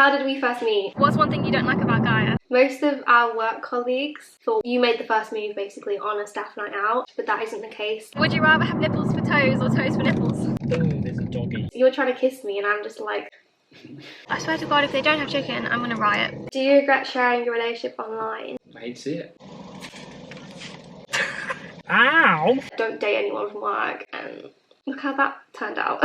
How did we first meet? What's one thing you don't like about Gaia? Most of our work colleagues thought you made the first move basically on a staff night out, but that isn't the case. Would you rather have nipples for toes or toes for nipples? Oh, there's a doggy. You're trying to kiss me and I'm just like... I swear to God, if they don't have chicken, I'm gonna riot. Do you regret sharing your relationship online? I hate to see it. Ow! Don't date anyone from work, and look how that turned out.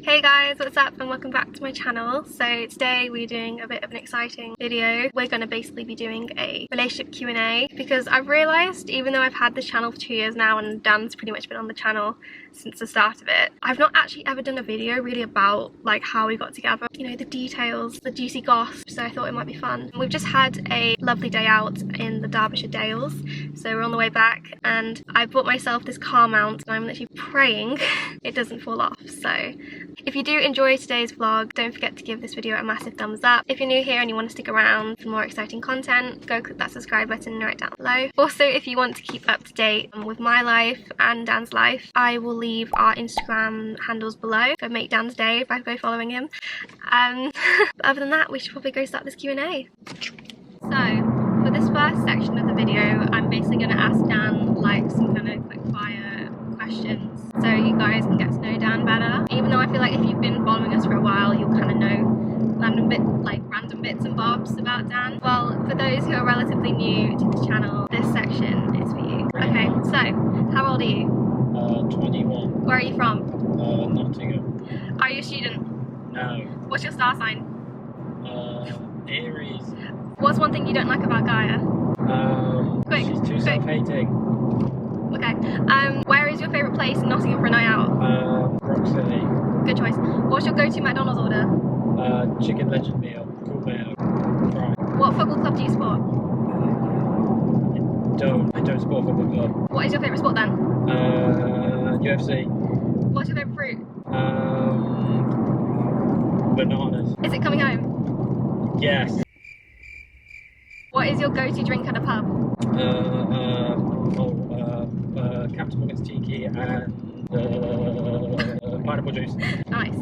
Hey guys, what's up and welcome back to my channel. So today we're doing a bit of an exciting video. We're going to basically be doing a relationship Q&A because I've realised, even though I've had this channel for 2 years now and Dan's pretty much been on the channel since the start of it, I've not actually ever done a video really about like how we got together, you know, the details, the juicy gossip, so I thought it might be fun. We've just had a lovely day out in the Derbyshire Dales, so we're on the way back and I bought myself this car mount and I'm literally praying it doesn't fall off. So if you do enjoy today's vlog, don't forget to give this video a massive thumbs up. If you're new here and you want to stick around for more exciting content, go click that subscribe button right down below. Also, if you want to keep up to date with my life and Dan's life, I will leave our Instagram handles below. Go make Dan's day by go following him. But other than that, we should probably go start this Q&A. So, for this first section of the video, I'm basically going to ask Dan like some kind of quick fire questions so you guys can get to know Dan better. Even though I feel like if you've been following us for a while, you'll kind of know random bits and bobs about Dan. Well, for those who are relatively new to the channel, this section is for you. Okay, so how old are you? 21. Where are you from? Nottingham. Are you a student? No. What's your star sign? Aries. What's one thing you don't like about Gaia? Quick, She's too quick. self-hating. Okay. Where is your favourite place in Nottingham for a night out? Rock City. Good choice. What's your go-to McDonald's order? Chicken legend meal. Cool mayo. Right. What football club do you support? I don't support football club. What is your favourite sport then? UFC. What's your favourite fruit? Bananas. Is it coming home? Yes. What is your go-to drink at a pub? Captain Morgan's Tiki and pineapple juice. Nice.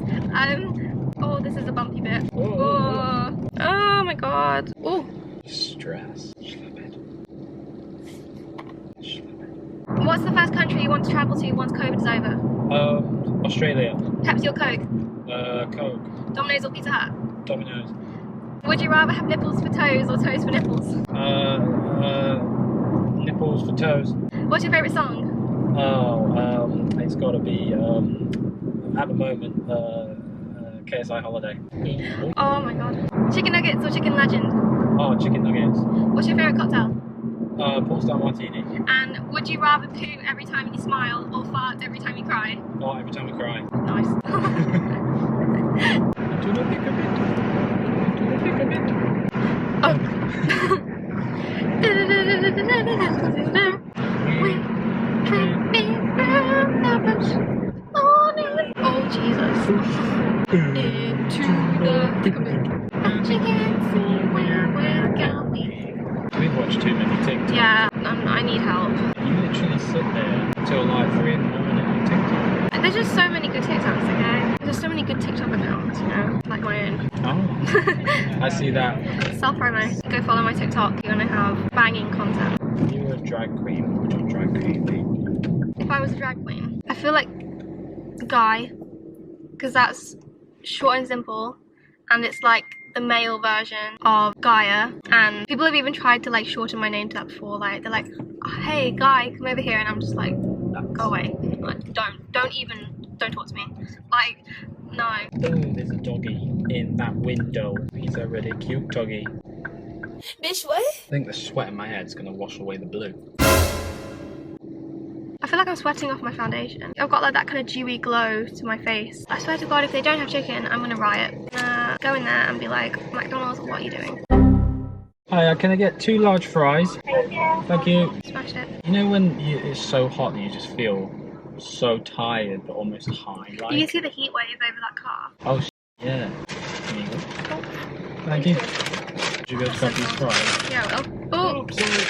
Oh, this is a bumpy bit. Oh, Oh my god. Oh. stress. What's the first country you want to travel to once COVID is over? Australia. Pepsi or Coke? Coke. Domino's or Pizza Hut? Domino's. Would you rather have nipples for toes or toes for nipples? Nipples for toes. What's your favourite song? It's got to be at the moment KSI Holiday. Oh my god. Chicken nuggets or chicken legend? Oh, chicken nuggets. What's your favourite cocktail? Portstar Martini. And would you rather poo every time you smile or fart every time you cry? Oh, every time I cry. Nice. Do not think of it. Do not think of it. Oh. Oh Jesus. Into the thick of it. And she can't see where we're going. We've watched too many TikToks. Yeah, I need help. You literally sit there until like 3 in the morning on TikTok. There's just so many good TikToks, okay? There's so many good TikTok accounts, you know, like my own. Oh, I see that. Self-promo. Go follow my TikTok. You're gonna have banging content. If you were a drag queen, which drag queen? If I was a drag queen, I feel like Guy, because that's short and simple, and it's like the male version of Gaia, and people have even tried to like shorten my name to that before. Like they're like, oh, hey Guy, come over here, and I'm just like, go away. Like, don't talk to me. Like, no. Oh, there's a doggy in that window. He's a really cute doggy. Bitch, what? I think the sweat in my head is gonna wash away the blue. I feel like I'm sweating off my foundation. I've got like that kind of dewy glow to my face. I swear to God, if they don't have chicken, I'm gonna riot. Go in there and be like, McDonald's, what are you doing? Hi, can I get 2 large fries? Thank you. Smashed it. You know when it's so hot that you just feel so tired but almost high? Like... You can see the heat wave over that car. Oh, yeah. There you go. Thank you. Would you go to grab these fries? Yeah, I will. Oh! Sorry.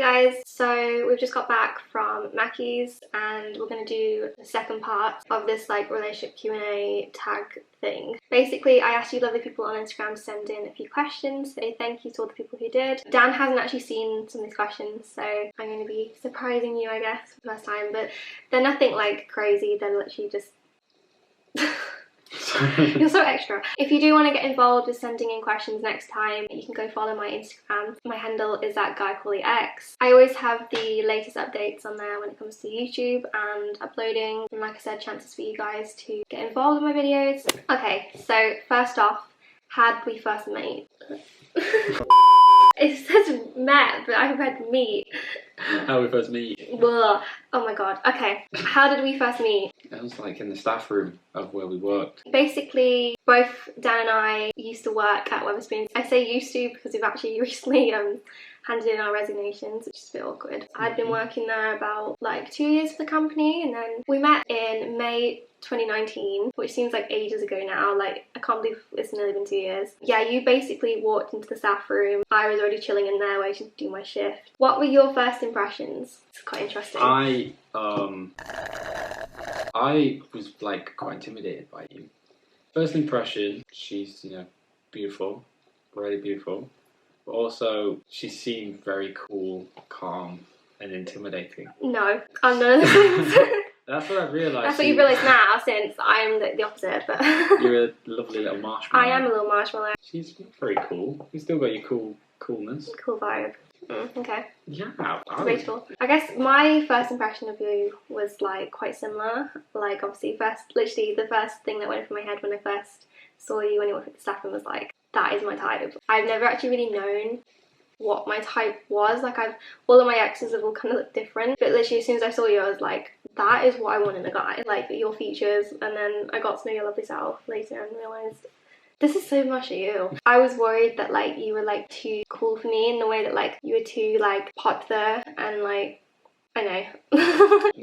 guys, so we've just got back from Mackie's and we're going to do the second part of this like relationship Q&A tag thing. Basically, I asked you lovely people on Instagram to send in a few questions, say thank you to all the people who did. Dan hasn't actually seen some of these questions, so I'm going to be surprising you, I guess, for the first time, but they're nothing like crazy, they're literally just... You're so extra. If you do want to get involved with sending in questions next time, you can go follow my Instagram. My handle is @GaiaCawleyX. I always have the latest updates on there when it comes to YouTube and uploading, and like I said, chances for you guys to get involved in my videos. Okay, so first off, had we first met? It says met, but I read meet. How we first meet? Blah. Oh my god. Okay, how did we first meet? It was like in the staff room of where we worked. Basically, both Dan and I used to work at Wetherspoons. I say used to because we've actually recently handed in our resignations, which is a bit awkward. I'd been working there about like 2 years for the company, and then we met in May 2019, which seems like ages ago now. Like, I can't believe it's nearly been 2 years. Yeah, you basically walked into the staff room. I was already chilling in there waiting to do my shift. What were your first impressions? It's quite interesting. I was like quite intimidated by you. First impression, she's, you know, beautiful, really beautiful, but also she seemed very cool, calm, and intimidating. No, I'm none of those things. That's what I realised. That's what you realise now, since I am the opposite. But you're a lovely little marshmallow. I am a little marshmallow. She's very cool. You still got your coolness. Cool vibe. Okay. Yeah. Debatable. I guess my first impression of you was like quite similar. Like, obviously, literally the first thing that went through my head when I first saw you when you worked at the staff room was like, that is my type. I've never actually really known what my type was. Like, all of my exes have all kind of looked different, but literally as soon as I saw you, I was like, that is what I want in a guy. Like, your features. And then I got to know your lovely self later and realised, this is so much of you. I was worried that like you were like too cool for me, in the way that like you were too like popular and like, I know.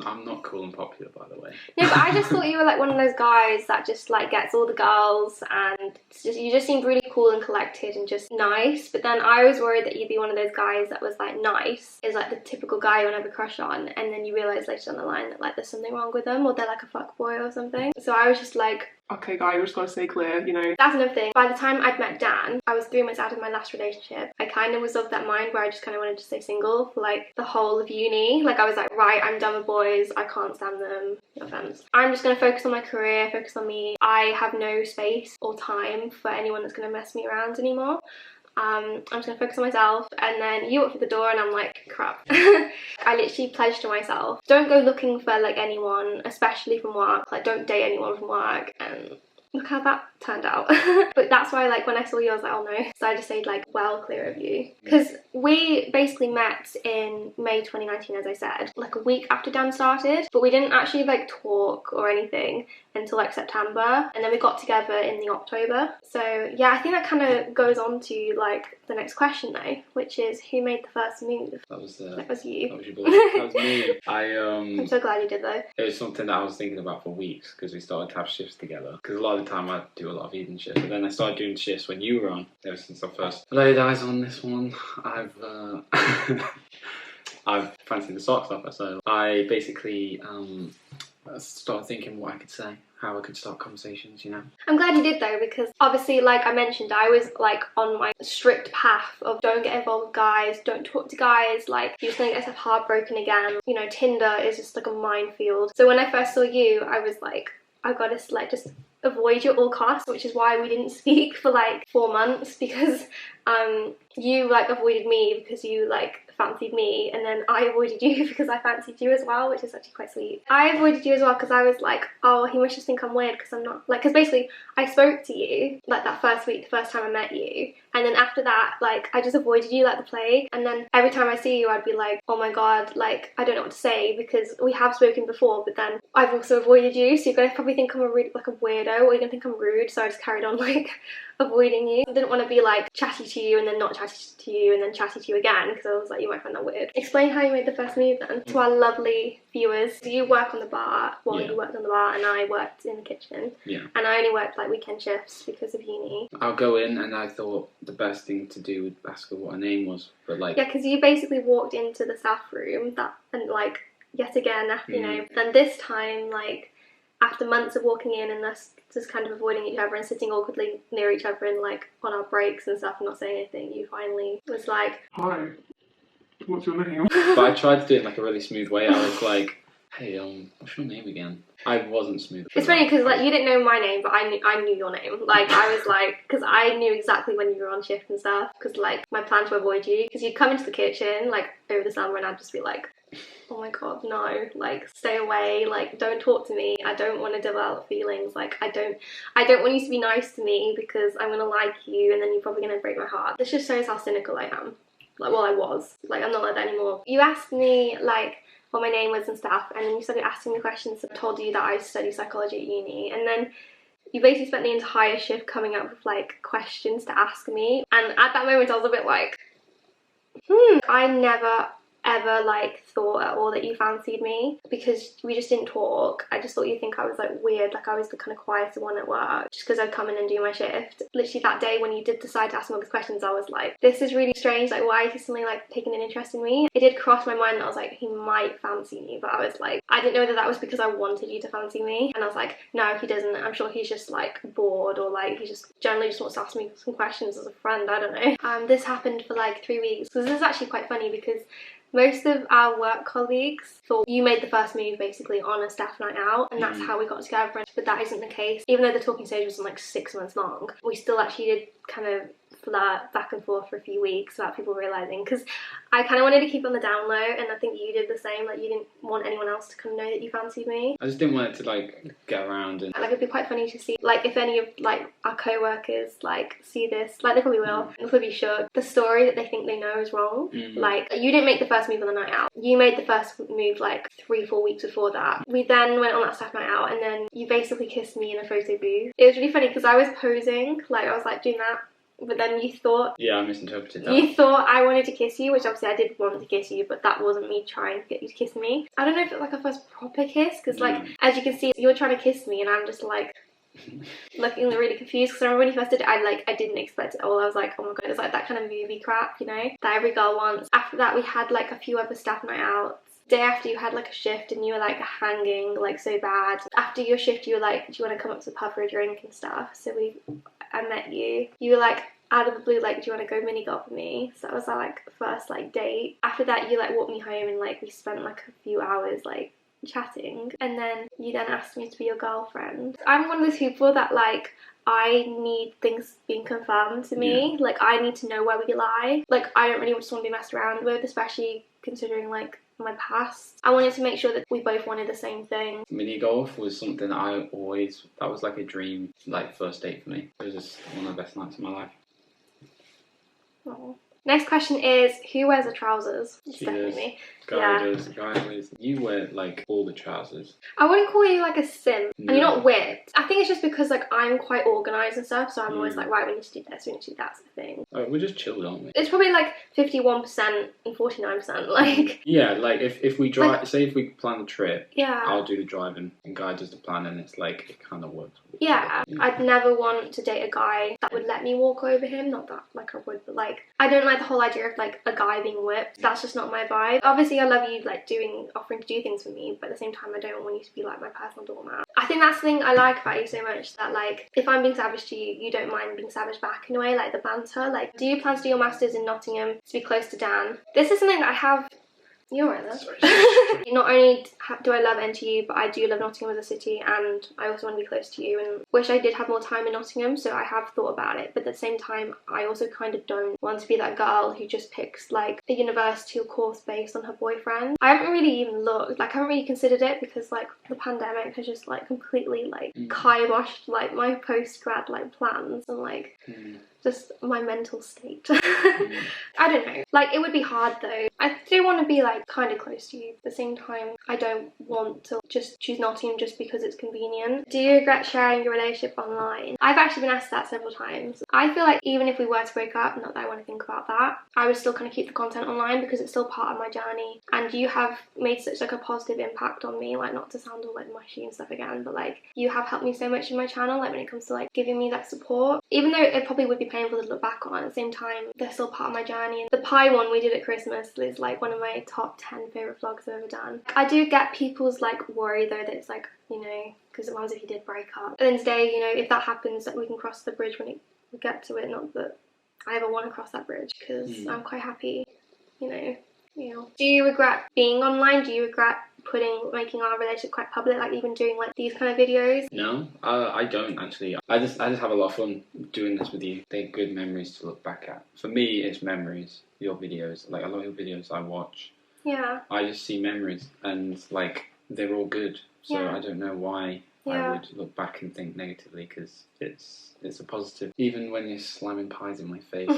I'm not cool and popular, by the way. No, but I just thought you were like one of those guys that just like gets all the girls, and you just seemed really cool and collected and just nice. But then I was worried that you'd be one of those guys that was like nice, is like the typical guy you would have a crush on, and then you realise later down the line that like there's something wrong with them, or they're like a fuckboy or something. So I was just like, okay, guy, you're just gotta stay clear, you know. That's another thing. By the time I'd met Dan, I was 3 months out of my last relationship. I kind of was of that mind where I just kind of wanted to stay single for like the whole of uni. Like, I was like, right, I'm done with boys. I can't stand them. No offense. I'm just gonna focus on my career, focus on me. I have no space or time for anyone that's gonna mess me around anymore. I'm just gonna focus on myself. And then you walk through the door and I'm like, crap. I literally pledged to myself, don't go looking for like anyone, especially from work. Like, don't date anyone from work. And look how that turned out. But that's why, like, when I saw you, I was like, oh no. So I just stayed like well clear of you, because we basically met in May 2019, as I said, like a week after Dan started, but we didn't actually like talk or anything until like September, and then we got together in the October. So yeah, I think that kind of goes on to like the next question though, which is, who made the first move? That was you. That was your boy. That was me. I'm so glad you did though. It was something that I was thinking about for weeks, because we started to have shifts together. Because a lot of the time I do a lot of evening shifts, but then I started doing shifts when you were on. Ever since I first laid eyes on this one, I've I've fancied the socks off her. So I basically started thinking what I could say, how I could start conversations, you know. I'm glad you did though, because obviously, like I mentioned, I was like on my strict path of don't get involved with guys, don't talk to guys, like you're just gonna get yourself heartbroken again. You know, Tinder is just like a minefield. So when I first saw you, I was like, I gotta like just avoid you at all costs, which is why we didn't speak for like 4 months, because you like avoided me because you like fancied me, and then I avoided you because I fancied you as well, which is actually quite sweet. I avoided you as well because I was like, oh, he must just think I'm weird because I'm not, like, because basically I spoke to you like that first week, the first time I met you, and then after that, like, I just avoided you like the plague. And then every time I see you, I'd be like, oh my god, like, I don't know what to say because we have spoken before, but then I've also avoided you, so you're gonna probably think I'm a weirdo, or you're gonna think I'm rude. So I just carried on like avoiding you. I didn't want to be like chatty to you and then not chatty to you and then chatty to you again, because I was like, you might find that weird. Explain how you made the first move then to our lovely viewers. Do you work on the bar? Well, you worked on the bar and I worked in the kitchen. Yeah. And I only worked like weekend shifts because of uni. I'll go in and I thought the best thing to do would ask her what her name was, but like... Yeah, because you basically walked into the staff room and like, yet again, after, you know, then this time, like, after months of walking in and us just kind of avoiding each other and sitting awkwardly near each other and like on our breaks and stuff and not saying anything, you finally was like, "Hi, what's your name?" But I tried to do it in like a really smooth way. I was like, "Hey, what's your name again?" I wasn't smooth. It's funny because like you didn't know my name, but I knew your name. Like I was like, because I knew exactly when you were on shift and stuff. Because like my plan to avoid you, because you'd come into the kitchen like over the summer and I'd just be like, oh my god, no, like stay away, like don't talk to me, I don't want to develop feelings, like I don't want you to be nice to me because I'm gonna like you and then you're probably gonna break my heart. This just shows how cynical I am. Like, well, I was, like, I'm not like that anymore. You asked me like what my name was and stuff, and then you started asking me questions. I told you that I study psychology at uni, and then you basically spent the entire shift coming up with like questions to ask me, and at that moment I was a bit like, I never ever like thought at all that you fancied me because we just didn't talk. I just thought you'd think I was like weird, like I was the kind of quieter one at work just because I'd come in and do my shift. Literally that day when you did decide to ask me all these questions, I was like, this is really strange, like why is he suddenly like taking an interest in me? It did cross my mind that I was like, he might fancy me, but I was like, I didn't know whether that was because I wanted you to fancy me, and I was like, no, he doesn't. I'm sure he's just like bored, or like he just generally just wants to ask me some questions as a friend, I don't know. This happened for like 3 weeks. So this is actually quite funny because most of our work colleagues thought you made the first move basically on a staff night out, and that's how we got together, but that isn't the case. Even though the talking stage wasn't like 6 months long, we still actually did kind of flirt back and forth for a few weeks without people realising, because I kind of wanted to keep on the down low, and I think you did the same. Like you didn't want anyone else to kind of know that you fancied me. I just didn't want it to like get around and like it'd be quite funny to see like if any of like our co-workers like see this, like they probably will, they'll probably be shook. The story that they think they know is wrong. Like you didn't make the first move on the night out, you made the first move like 3-4 weeks before that. We then went on that staff night out and then you basically kissed me in a photo booth. It was really funny because I was posing, like I was like doing that, but then you thought... Yeah, I misinterpreted that. You thought I wanted to kiss you, which obviously I did want to kiss you, but that wasn't me trying to get you to kiss me. I don't know if it was like a first proper kiss, because like, as you can see, you were trying to kiss me and I'm just like... looking really confused, because I remember when you first did it, I didn't expect it at all. I was like, oh my god, it's like that kind of movie crap, you know, that every girl wants. After that we had like a few other staff night outs. Day after you had like a shift and you were like hanging like so bad. After your shift you were like, do you want to come up to the pub for a drink and stuff? So I met you. You were like out of the blue like, do you want to go mini golf with me? So that was our like first like date. After that you like walked me home and like we spent like a few hours like chatting, and then you then asked me to be your girlfriend. I'm one of those people that like, I need things being confirmed to me. Like I need to know where we lie. Like I don't really just want to be messed around with, especially considering like my past. I wanted to make sure that we both wanted the same thing. Mini golf was something that that was like a dream, like first date for me. It was just one of the best nights of my life. Oh. Next question is, who wears the trousers? It's definitely me. Guy does. Guy always. You wear like all the trousers. I wouldn't call you like a simp. No. And you're not whipped. I think it's just because like I'm quite organised and stuff, so I'm always like, right, we need to do this, we need to do that sort of thing. Oh, we're just chilled, aren't we? It's probably like 51% and 49%. Like yeah, like if we drive, like, say if we plan the trip, yeah, I'll do the driving and Guy does the planning. It's like it kind of works. Yeah, I'd never want to date a guy that would let me walk over him. Not that like I would, but like I don't like the whole idea of like a guy being whipped. That's just not my vibe. Obviously I love you like offering to do things for me, but at the same time I don't want you to be like my personal doormat. I think that's the thing I like about you so much, that like if I'm being savage to you, you don't mind being savage back in a way, like the banter. Like, do you plan to do your masters in Nottingham to be close to Dan? This is something that I have. You're right there. Sorry. Not only do I love NTU, but I do love Nottingham as a city, and I also want to be close to you and wish I did have more time in Nottingham, so I have thought about it. But at the same time, I also kind of don't want to be that girl who just picks like a university or course based on her boyfriend. I haven't really even looked, like I haven't really considered it, because like the pandemic has just like completely like kiboshed like my post-grad like plans, and like just my mental state. I don't know. Like, it would be hard though. I do want to be like kind of close to you. At the same time, I don't want to just choose Nottingham just because it's convenient. Do you regret sharing your relationship online? I've actually been asked that several times. I feel like even if we were to break up, not that I want to think about that, I would still kind of keep the content online because it's still part of my journey. And you have made such like a positive impact on me, like, not to sound all like mushy and stuff again, but like you have helped me so much in my channel, like when it comes to like giving me that support. Even though it probably would be painful to look back on, at the same time they're still part of my journey. And the pie one we did at Christmas is like one of my top 10 favourite vlogs I've ever done. I do get people's like worry though that it's like, you know, because what happens if you did break up? At the end of the day, you know, if that happens, that we can cross the bridge when we get to it. Not that I ever want to cross that bridge, because I'm quite happy, you know. Do you regret being online? Do you regret making our relationship quite public, like even doing like these kind of videos? No, I don't actually. I just have a lot of fun doing this with you. They're good memories to look back at. For me, it's memories. Your videos, like a lot of your videos I watch. Yeah. I just see memories, and like they're all good. So Yeah. I don't know why I would look back and think negatively, because it's a positive. Even when you're slamming pies in my face.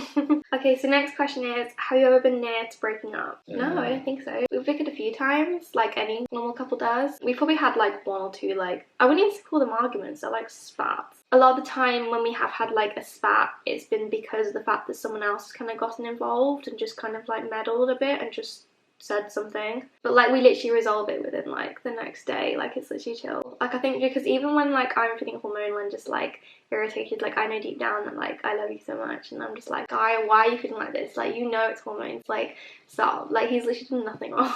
Okay, so next question is, have you ever been near to breaking up? No, I don't think so. We've bickered a few times, like any normal couple does. We've probably had like one or two, like, I wouldn't even call them arguments, they're like spats. A lot of the time when we have had like a spat, it's been because of the fact that someone else has kind of gotten involved and just kind of like meddled a bit and just said something. But like we literally resolve it within like the next day, like it's literally chill. Like I think because even when like I'm feeling hormonal and just like irritated, like I know deep down that like I love you so much, and I'm just like, Gaia, why are you feeling like this? Like, you know it's hormones, like stop. Like he's literally done nothing wrong.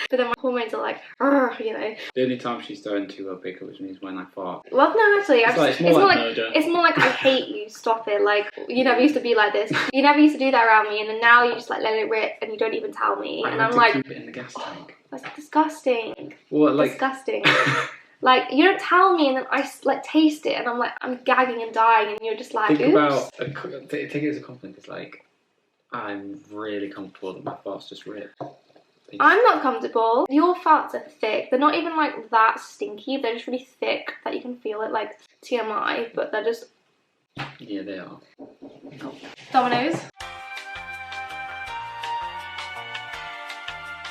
But then my hormones are like, you know. The only time she's starting to pick up with me is when I fart. Well, no, actually, it's more like I hate you. Stop it. Like, you never used to be like this. You never used to do that around me, and then now you just like let it rip, and you don't even tell me. And I'm like, keep it in the gas tank. That's disgusting. What, like? Disgusting. Like, you don't tell me, and then I like taste it, and I'm like, I'm gagging and dying, and you're just like, take oops. it as a compliment. It's like, I'm really comfortable that my farts just rip. I'm not comfortable. Your farts are thick. They're not even like that stinky. They're just really thick that you can feel it, like TMI, but they're just... Yeah, they are. Dominoes.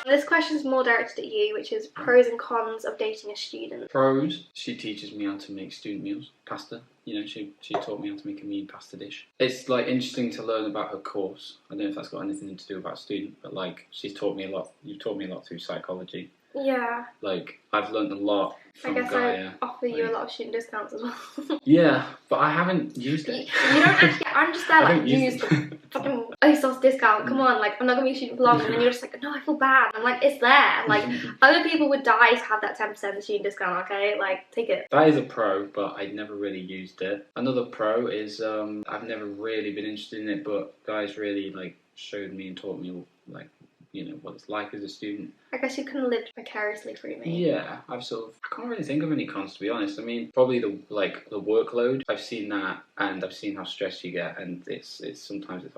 This question is more directed at you, which is pros and cons of dating a student. Pros, she teaches me how to make student meals, pasta. You know, she taught me how to make a mean pasta dish. It's like interesting to learn about her course. I don't know if that's got anything to do about student, but like she's taught me a lot. You've taught me a lot through psychology. Yeah. Like I've learned a lot from Gaia. I guess I offer you a lot of student discounts as well. Yeah, but I haven't used it. You don't actually. I'm just there like use the fucking ASOS discount. Come on, like I'm not gonna be a student for long, and then you're just like, no, I feel bad. I'm like, it's there. Like other people would die to have that 10% student discount. Okay, like take it. That is a pro, but I never really used it. Another pro is I've never really been interested in it, but guys really like showed me and taught me like, you know, what it's like as a student. I guess you can live vicariously through me. Yeah, I can't really think of any cons, to be honest. I mean, probably the workload. I've seen that, and I've seen how stressed you get, and it's sometimes it's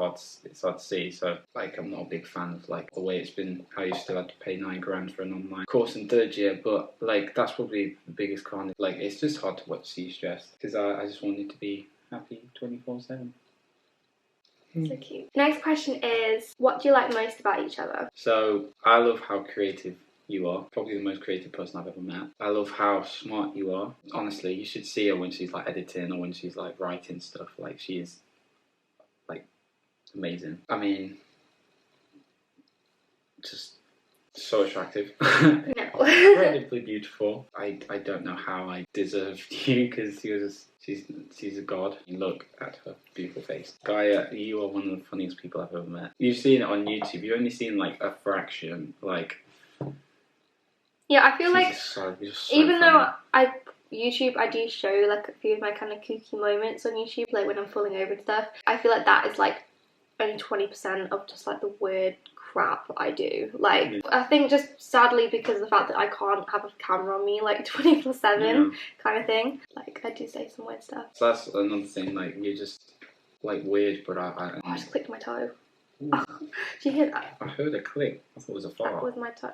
hard to see. So like, I'm not a big fan of like the way it's been. How you still had to pay £9,000 for an online course in third year, but like that's probably the biggest con. Like it's just hard to see you stressed, because I just wanted to be happy 24/7. So cute. Next question is, what do you like most about each other? So I love how creative you are. Probably the most creative person I've ever met. I love how smart you are. Honestly, you should see her when she's like editing or when she's like writing stuff. Like she is like amazing. I mean, just so attractive. No. Incredibly beautiful. I don't know how I deserved you, because she's a god. Look at her beautiful face. Gaia, you are one of the funniest people I've ever met. You've seen it on YouTube. You've only seen like a fraction. Like, yeah, I feel like so even funny. though YouTube, I do show like a few of my kind of kooky moments on YouTube, like when I'm falling over and stuff. I feel like that is like only 20% of just like the weird crap I do. Like, I think just sadly because of the fact that I can't have a camera on me like 24/7 kind of thing. Like, I do say some weird stuff. So that's another thing. Like, you're just like weird, but I just clicked my toe. Did you hear that? I heard a click. I thought it was a fart. That was my toe.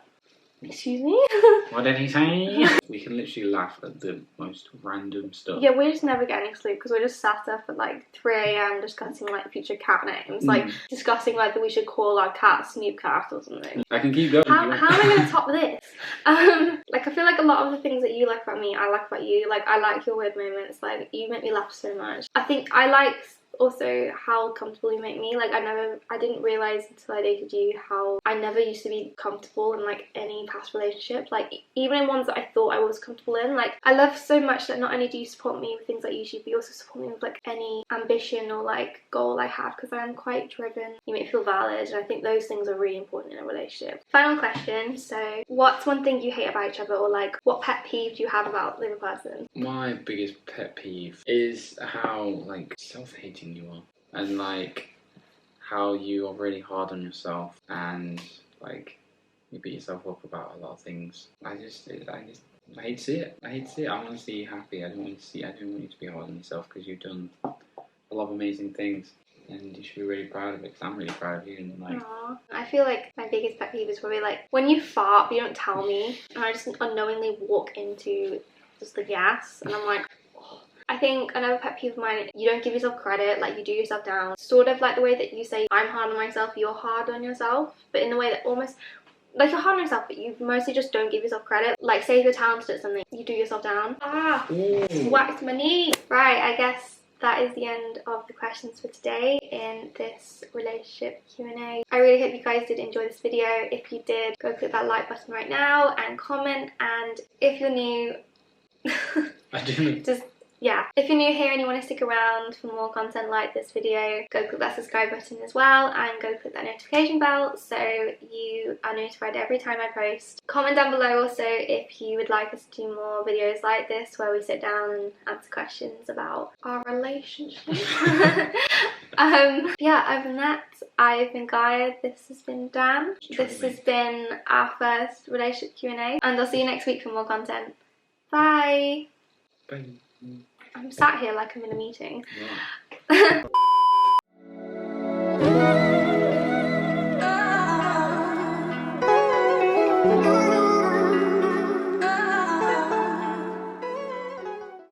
Excuse me? What did he say? We can literally laugh at the most random stuff. Yeah, we just never get any sleep because we're just sat up at like 3 a.m. discussing like future cat names, like discussing whether we should call our cat Snoop Cat or something. I can keep going. How am I going to top this? Like I feel like a lot of the things that you like about me, I like about you. Like I like your weird moments. Like you make me laugh so much. I think I like also how comfortable you make me. Like I didn't realize until I dated you how I never used to be comfortable in like any past relationship, like even in ones that I thought I was comfortable in. Like I love so much that not only do you support me with things like YouTube, but you also support me with like any ambition or like goal I have, because I am quite driven. You make me feel valid, and I think those things are really important in a relationship. Final question, so what's one thing you hate about each other, or like what pet peeve do you have about the other person? My biggest pet peeve is how like self-hating you are, and like how you are really hard on yourself, and like you beat yourself up about a lot of things. I hate to see it. I hate to see it. I want to see you happy. I don't want you to be hard on yourself, because you've done a lot of amazing things, and you should be really proud of it, because I'm really proud of you. And like, aww. I feel like my biggest pet peeve is probably like when you fart but you don't tell me, and I just unknowingly walk into just the gas, and I'm like, oh. I think another pet peeve of mine, you don't give yourself credit, like you do yourself down. Sort of like the way that you say I'm hard on myself, you're hard on yourself, but in the way that almost like you're hard on yourself, but you mostly just don't give yourself credit. Like say if you're talented at something, you do yourself down. Whacked my knee. Right, I guess that is the end of the questions for today in this relationship Q&A. I really hope you guys did enjoy this video. If you did, go click that like button right now and comment. And if you're new, I do. just yeah, if you're new here and you want to stick around for more content like this video, go click that subscribe button as well, and go click that notification bell so you are notified every time I post. Comment down below also if you would like us to do more videos like this where we sit down and answer questions about our relationship. Yeah, other than that, I've been Gaia, this has been Dan, this has been our first relationship Q&A, and I'll see you next week for more content. Bye! Bye. I'm sat here like I'm in a meeting. Yeah.